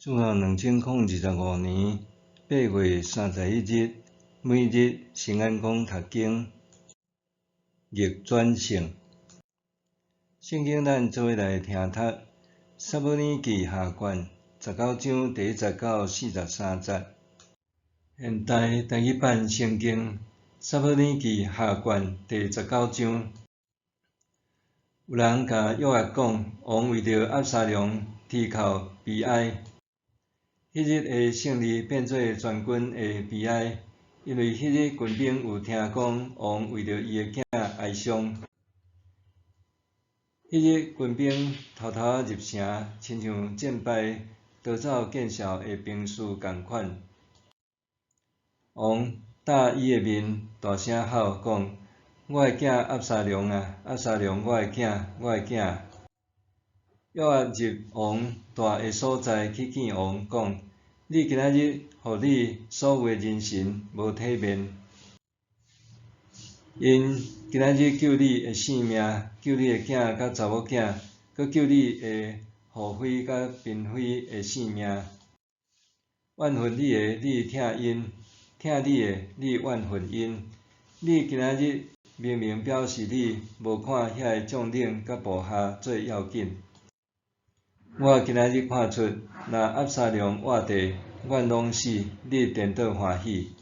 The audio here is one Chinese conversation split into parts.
自从2025年8月31日，每日成安宫读经逆转胜。圣经咱做伙来听读。撒母耳记下卷19章第10到43节。现代台语版圣经撒母耳记下卷第19章。有人甲约押讲，王为着押沙龙啼哭悲哀。迄日的胜利变做全军的悲哀，因为迄日军兵有听讲王为着伊的囝哀伤。迄日军兵偷偷入城，亲像战败逃走见效的兵士共款。王打伊的面，大声吼讲：“我的囝押沙龙啊，押沙龙，我的囝，我的囝！”约押入王住的所在去见王，讲：“你今仔日互你所有的人臣无体面，因今仔日救你的性命，救你的囝甲查某囝，搁救你的后妃甲嫔妃的性命。怨恨你的，你疼因；疼你的，你怨恨因。你今仔日明明表示你无看遐个将领甲部下最要紧。我今仔日看出，若押沙龙活地，阮拢死，你颠倒欢喜。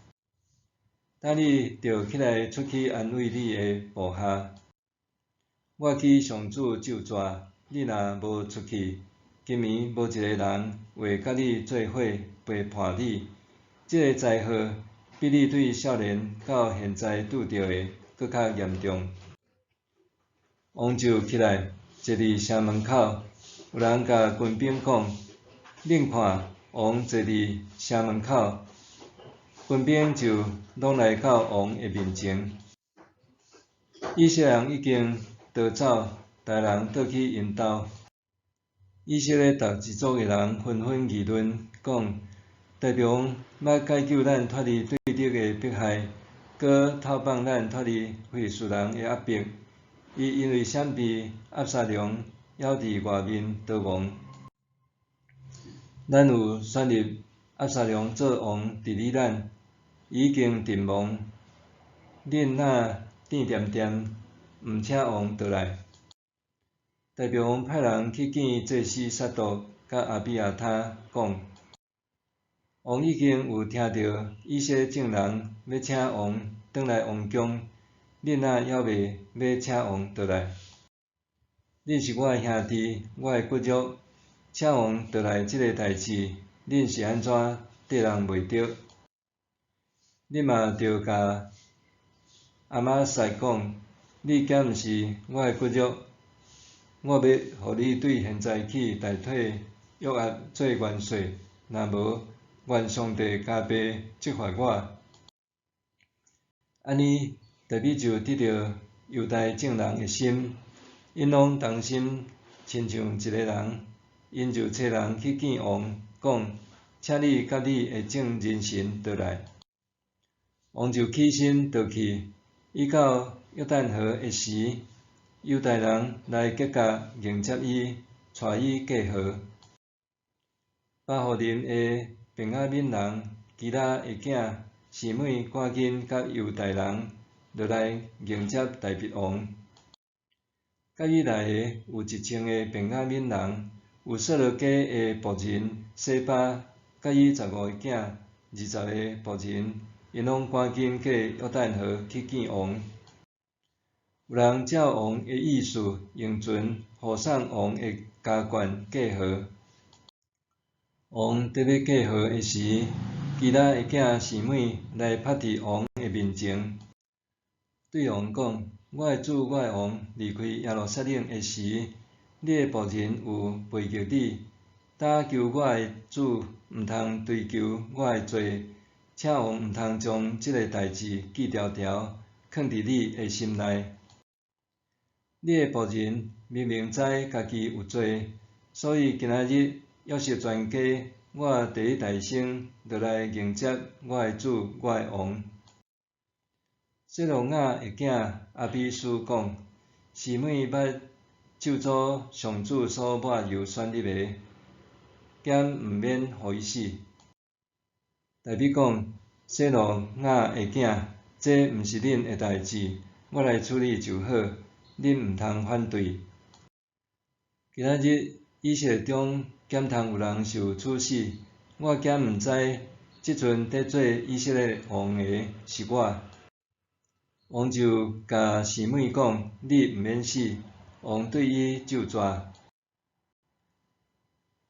等你着起来出去安慰你的部下。我去上主咒詛，你若无出去，今暝无一个人会甲你做伙陪伴你。这个灾祸比你对少年到现在拄着的搁较严重。王就起来，坐伫城门口。有人甲军兵讲：“恁看，王坐伫城门口。”军兵就拢来到王的面前。以色列人已经逃走，大人倒去因兜。以色列逐一族的人纷纷议论，讲：“大王捌解救咱脱离对敌的迫害，搁透放咱脱离非利士人的压迫。伊因为闪避押沙龙，还伫外面逃亡。咱有选入押沙龙做王治理咱，已经阵亡。恁若temp惦惦，毋请王倒来。”大王派人去见祭司撒督甲阿比亚他，讲：“王已经有听到以色列众人要请王转来王宫，恁若还袂要请王倒来？恁是我的兄弟，我的骨肉，请王倒来这个代志，恁是安怎缀人袂着？恁嘛着甲阿玛撒讲，你敢毋是我的骨肉？我要互你对现在起代替约押做元帅，若无，愿上帝加倍责罚我。”安尼，大美就得到犹大众人的心，因拢同心，亲像一个人。因就找人去见王，讲：“请你甲你的众人臣倒来。”王就起身倒去。伊到约旦河的时，犹大人来结甲迎接伊，带伊过河。巴户林的便雅悯人基拉的囝示每赶紧甲犹大人落来迎接大鼻王。甲伊内的有1,000个便雅悯人，有索罗家的仆人西巴，甲伊15个囝，20个仆人，因拢赶紧过约旦河去见王。有人照王的意思用船护送王的家眷过河。王伫要过河的时，基拉的囝示每来趴伫王的面前，对王讲：“我的主，我的王，离开耶路撒冷的时，你的仆人有陪叫你，打求我的主毋通追究我的罪，请王毋通将这个代志记条条，藏伫你的心内。你的仆人明明知家己有罪，所以今仔日约束全家，我第一大声落来迎接我的主，我的王。”谢罗亚的囝阿比斯讲：“示每捌咒诅上主所抹油选立的，减毋免互伊死。代笔讲，洗罗亚的囝，这毋是恁的代志，我来处理就好，恁毋通反对。今仔日以色列中减通有人受处死，我减毋知即阵得做以色列王的是我。王就甲示每讲：你毋免死。王对伊咒詛。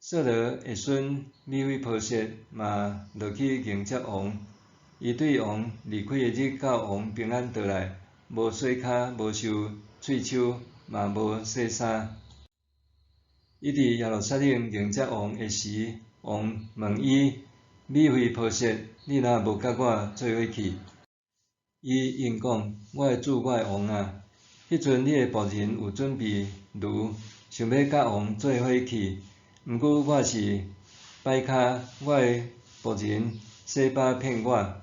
扫罗的孙米非波设嘛落去迎接王，伊对王离开的日到王平安倒来，无洗骹，无受喙手，嘛无洗衫。伊伫耶路撒冷迎接王的时，王问伊：米非波设，你若无甲我做伙去？伊应讲：我的主，我的王啊！迄阵你的仆人有准备驴，想要甲王做伙去。毋过我是摆骹，我的仆人洗巴骗我，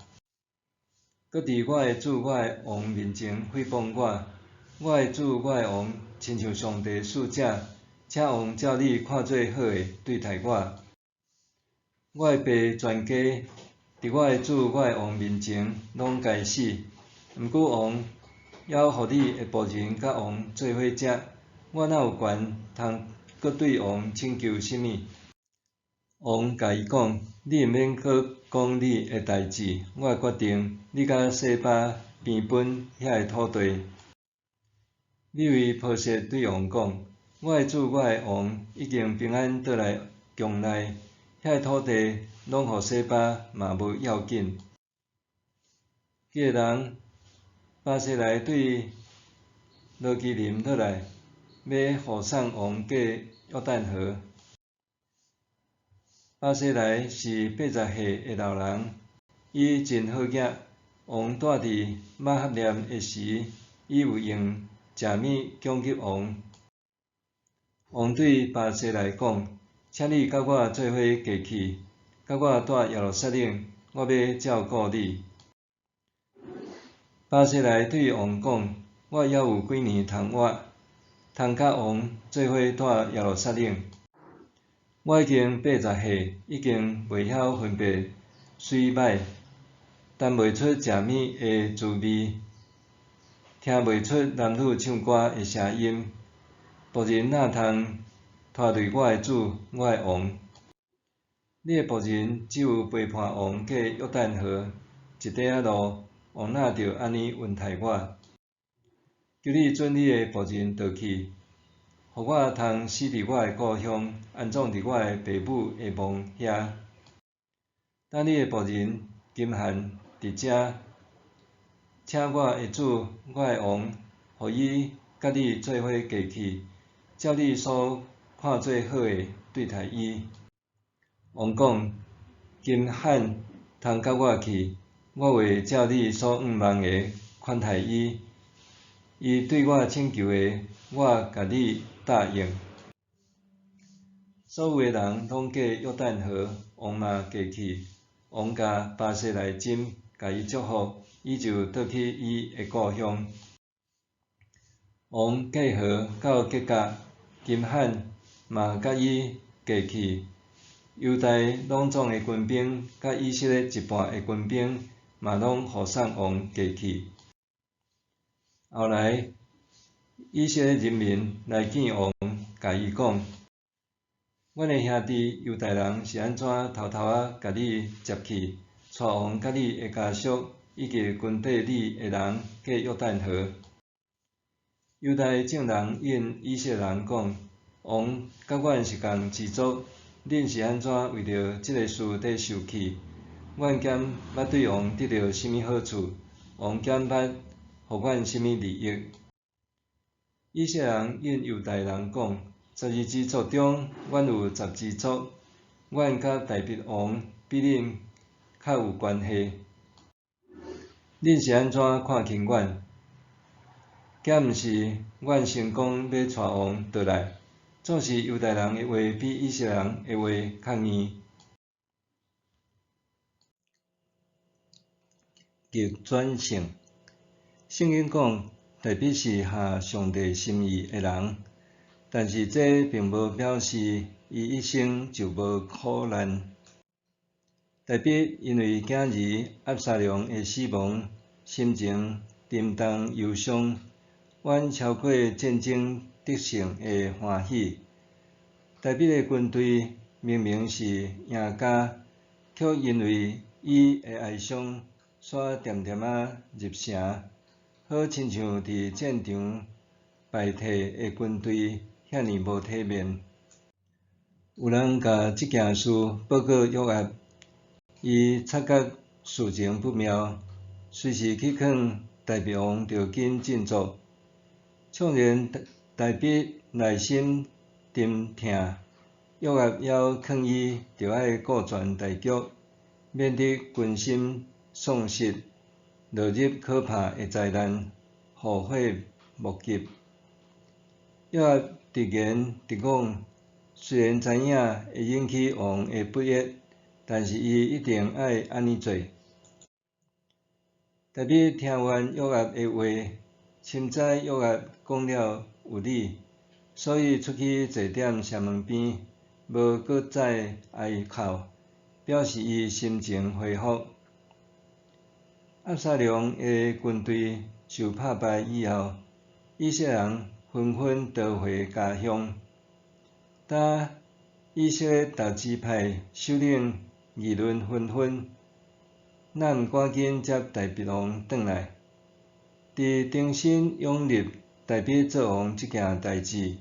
搁伫我的主我的王面前诽谤我。我的主我的王，亲像上帝使者，请王照你看做好的对待我。我的爸全家伫我的主我的王面前拢该死。毋过王要互你的仆人甲王做伙食，我哪有权通搁对王请求甚物？王甲伊讲：你毋免搁讲你的代志，我决定你甲洗巴平分遐个土地。米非波设对王讲：我的主我的王已经平安倒来宫内，遐个土地拢互洗巴嘛无要紧。迄个人巴西来对罗基林落来，要护送王过约旦河。巴西来是80岁的老人，伊真好额。王住伫马哈念的时，伊有用食物攻击王。王对巴西来讲：请你甲我做伙过去，甲我住耶路撒冷，我要照顾你。巴西来对王讲：我还有几年通活，通甲王做伙住耶路撒冷。我已经80岁，已经袂晓分辨水歹，谈袂出食物的滋味，听袂出男女唱歌的声音。仆人哪通拖累我的主，我的王？你的仆人只有陪伴王过约旦河一块仔路，王哪着安尼冤待我？求你准你的仆人倒去，互我通死伫我的故乡，安葬伫我的爸母的墓遐。等你的仆人金汉伫遮，请我的主，我的王，互伊甲你做伙过去，照你所看做好的对待伊。王讲：金汉通甲我去，我会照你所仰望的款待伊。伊对我请求的，我甲你答应。所有的人拢过约旦河，王嘛过去。王甲巴西来斟，甲伊祝福，伊就倒去伊的故乡。王过河到吉甲，金汉嘛甲伊过去。犹大拢总的军兵甲以色列一半的军兵嘛拢护送王过去。后来，以色列人民来见王，甲伊讲：阮的兄弟犹大人是安怎偷偷甲你接去，带王甲你的家属以及跟缀你的人过约旦河？犹大众人应以色列人讲：王甲阮是共一族，恁是安怎为着即个事伫受气？阮减捌对王得到甚物好处？王减捌互阮甚物利益？以色列人应犹大人讲：12支族中，阮有10支族，阮甲大卫王比恁较有关系。恁是安怎看轻阮？敢毋是阮成功要带王倒来？总是犹大人的话比以色列人的话较硬。逆转性，圣经讲，大卫是合上帝心意的人，但是这并无表示伊一生就无苦难。大必因为囝儿押沙龙的死亡，心情沉重忧伤，远超过战争得胜的欢喜。大必的军队明明是赢家，却因为伊的哀伤，煞渐渐入城，好亲像伫战场败退的军队遐尼无体面。有人甲即件事报告约押，伊察觉事情不妙，随时去劝大鼻王着紧振作。纵然大鼻内心沉痛，约押还劝伊着爱顾全大局，免得军心丧失，落入可怕的灾难，后悔莫及。约押直言直讲，虽然知影会引起王的不悦，但是伊一定爱安尼做。大必听完约押的话，深知约押讲了有理，所以出去坐踮城门边，无搁再哀哭，表示伊心情恢复。押沙龙的军队受拍败以后，以色列人纷纷逃回家乡。当以色列大支派首领议论纷纷，咱毋赶紧接大鼻王转来。伫重新拥立大鼻做王即件代志，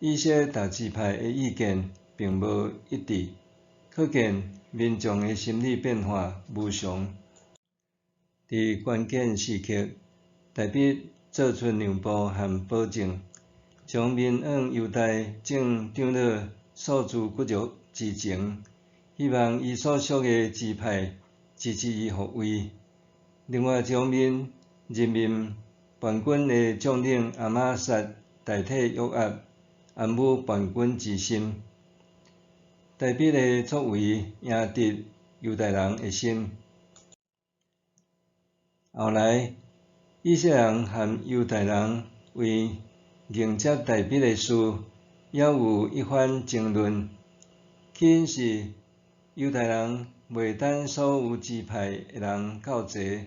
以色列大支派的意见并无一致，可见民众的心理变化无常。伫关键时刻，大鼻做出让步和保证，将面往犹大正长老诉诸骨肉之情，希望伊所属的支派支持伊复位。另外一方面，任命叛军的将领亚玛撒代替约押，安抚叛军之心。大鼻的作为赢得犹大人的心。后来，以色列人和犹大人为迎接大鼻的事，也有一番争论。起因是犹大人袂等所有支派的人到齐，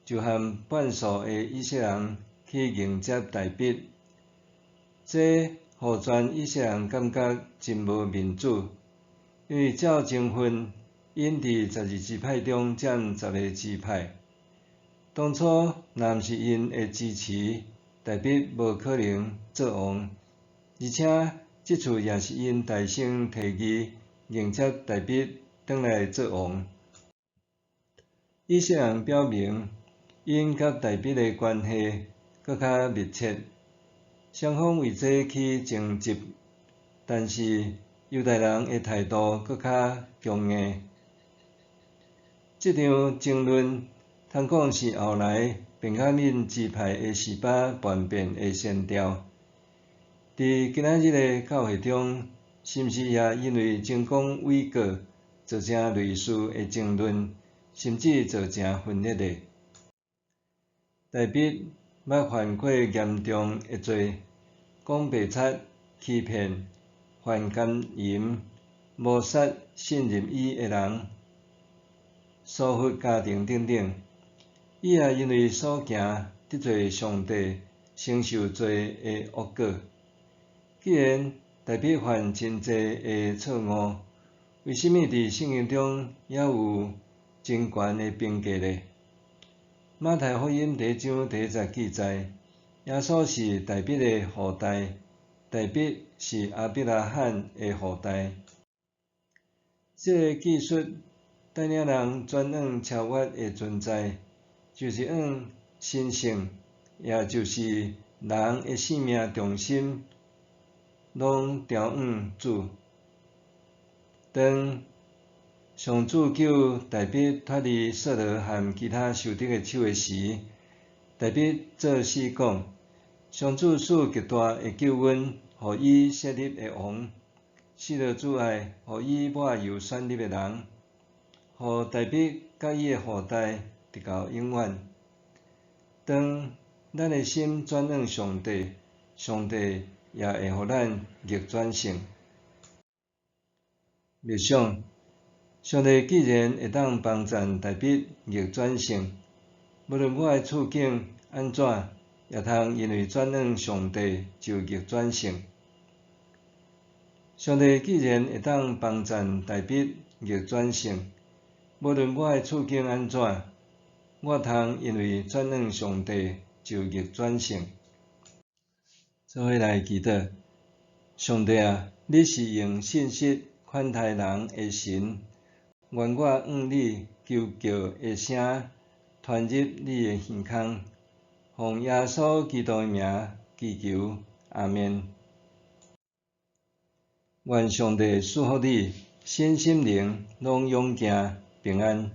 就和半数的以色列人去迎接大鼻，这互全以色列人感觉真无面子，因为照情分，因伫12支派中占10个支派。当初若毋是因的支持，大鼻无可能做王，而且即次也是因大声提议迎接大鼻转来做王。以色列人表明，因甲大鼻的关系搁较密切，双方为这去争执，但是犹大人的态度搁较强硬。这场争论通讲是后来便雅悯支派的示巴叛变的先兆。伫今仔日的教会中，是毋是也因为成功伪告，造成类似的争论，甚至造成分裂的？大鼻捌犯过严重的罪，讲白贼、欺骗、犯奸淫、谋杀信任伊的人、疏忽家庭等等。伊也因为所行得罪上帝，承受罪的恶果。既然大鼻犯真济的错误，为甚物伫圣经中也有真悬的评价呢？马太福音第1章第1节记载，耶稣是大鼻的后代，大鼻是亚伯拉罕的后代。这个记述带领人转往超越的存在，就是往神性，也就是人的生命重心，拢调往主。当上主救大鼻脱离扫罗和其他仇敌的手的时，大鼻做事讲：上主赐极大的救恩，予伊设立的王，示落主爱，予伊抹油选立的人，予大鼻甲伊的后代直到永远。当咱的心转往上帝，上帝也会予咱逆转胜。默想，上帝既然会当帮助大笔逆转胜，无论我的处境安怎，也通因为转向上帝就逆转胜。上帝既然会当帮助大笔逆转胜，无论我的处境安怎，我通因为转向上帝就逆转胜。做伙来祈祷，上帝啊，你是用信息款待人的神，愿我向你求叫的声传入你的耳孔，奉耶稣基督的名祈求，阿们。愿上帝赐福你，身心灵拢勇健平安。